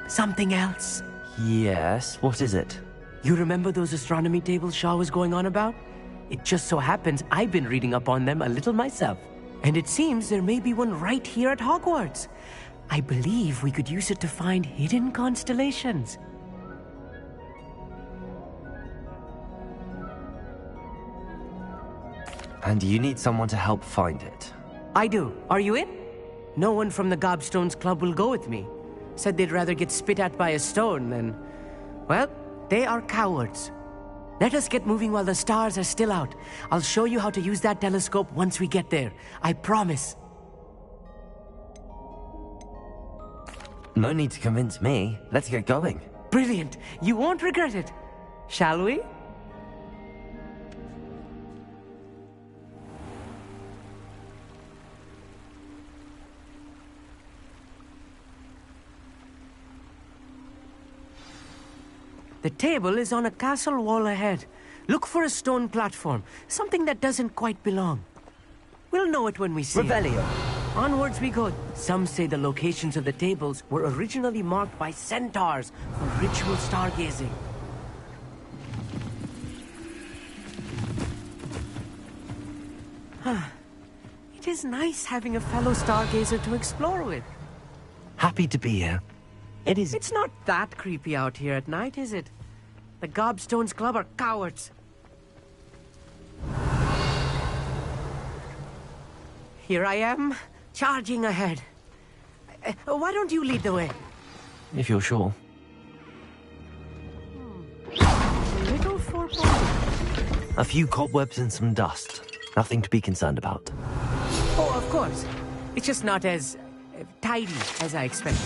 something else. Yes, what is it? You remember those astronomy tables Shaw was going on about? It just so happens I've been reading up on them a little myself. And it seems there may be one right here at Hogwarts. I believe we could use it to find hidden constellations. And you need someone to help find it. I do. Are you in? No one from the Gobstones Club will go with me. Said they'd rather get spit at by a stone than... Well, they are cowards. Let us get moving while the stars are still out. I'll show you how to use that telescope once we get there. I promise. No need to convince me. Let's get going. Brilliant. You won't regret it. Shall we? The table is on a castle wall ahead. Look for a stone platform, something that doesn't quite belong. We'll know it when we see Revelio. it. Onwards we go. Some say the locations of the tables were originally marked by centaurs for ritual stargazing. It is nice having a fellow stargazer to explore with. Happy to be here. It is... It's not that creepy out here at night, is it? The Gobstones Club are cowards. Here I am, charging ahead. Why don't you lead the way? If you're sure. Little foreboding. A few cobwebs and some dust. Nothing to be concerned about. Oh, of course. It's just not as tidy as I expected.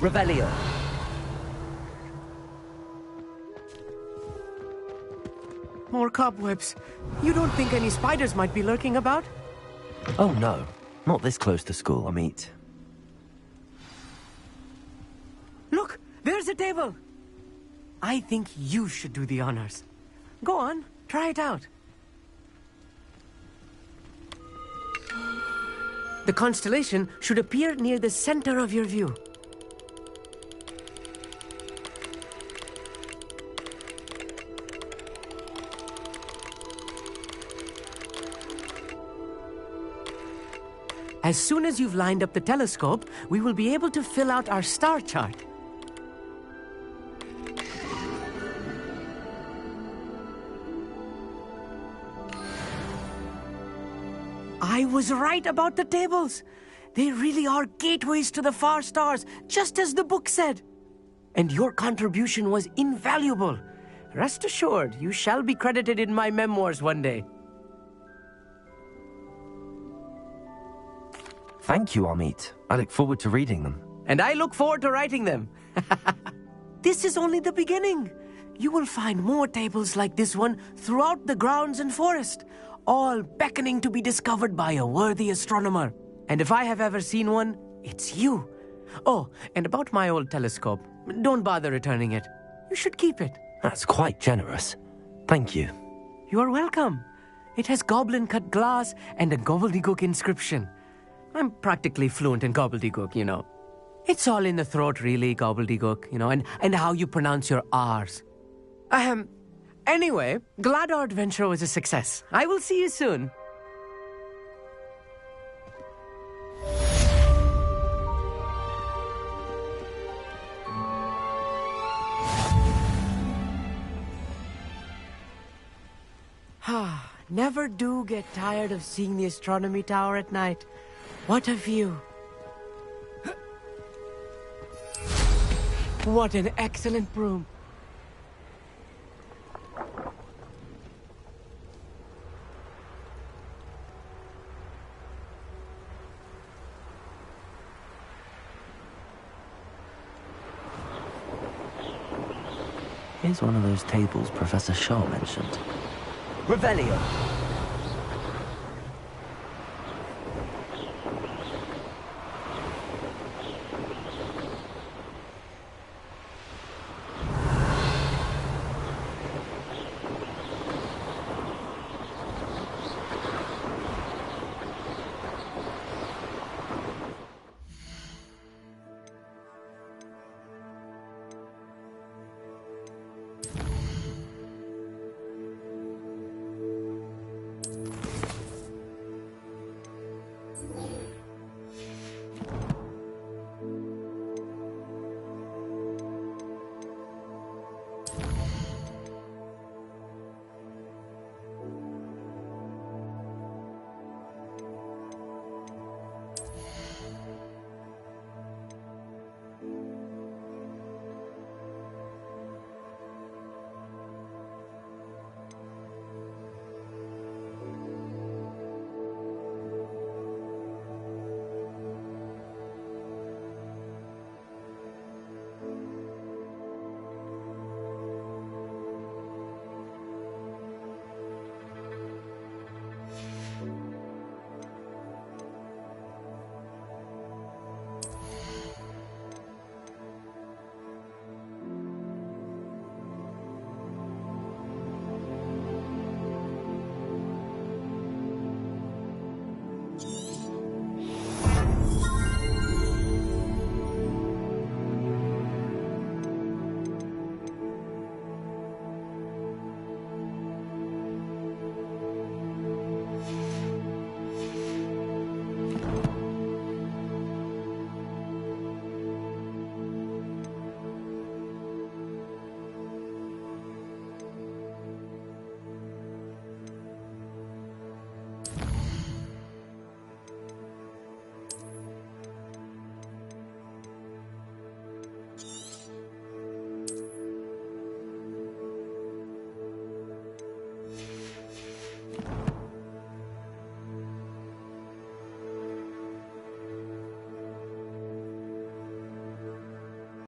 Revelio. More cobwebs. You don't think any spiders might be lurking about? Oh no, not this close to school, Amit. Look, there's a table. I think you should do the honors. Go on, try it out. The constellation should appear near the center of your view. As soon as you've lined up the telescope, we will be able to fill out our star chart. I was right about the tables. They really are gateways to the far stars, just as the book said. And your contribution was invaluable. Rest assured, you shall be credited in my memoirs one day. Thank you, Amit. I look forward to reading them. And I look forward to writing them. This is only the beginning. You will find more tables like this one throughout the grounds and forest, all beckoning to be discovered by a worthy astronomer. And if I have ever seen one, it's you. Oh, and about my old telescope, don't bother returning it. You should keep it. That's quite generous. Thank you. You are welcome. It has goblin-cut glass and a gobbledygook inscription. I'm practically fluent in gobbledygook, you know. It's all in the throat, really, gobbledygook, you know, and how you pronounce your R's. Anyway, glad our adventure was a success. I will see you soon. Never do get tired of seeing the astronomy tower at night. What a view. What an excellent broom. Here's one of those tables Professor Shaw mentioned. Revelio.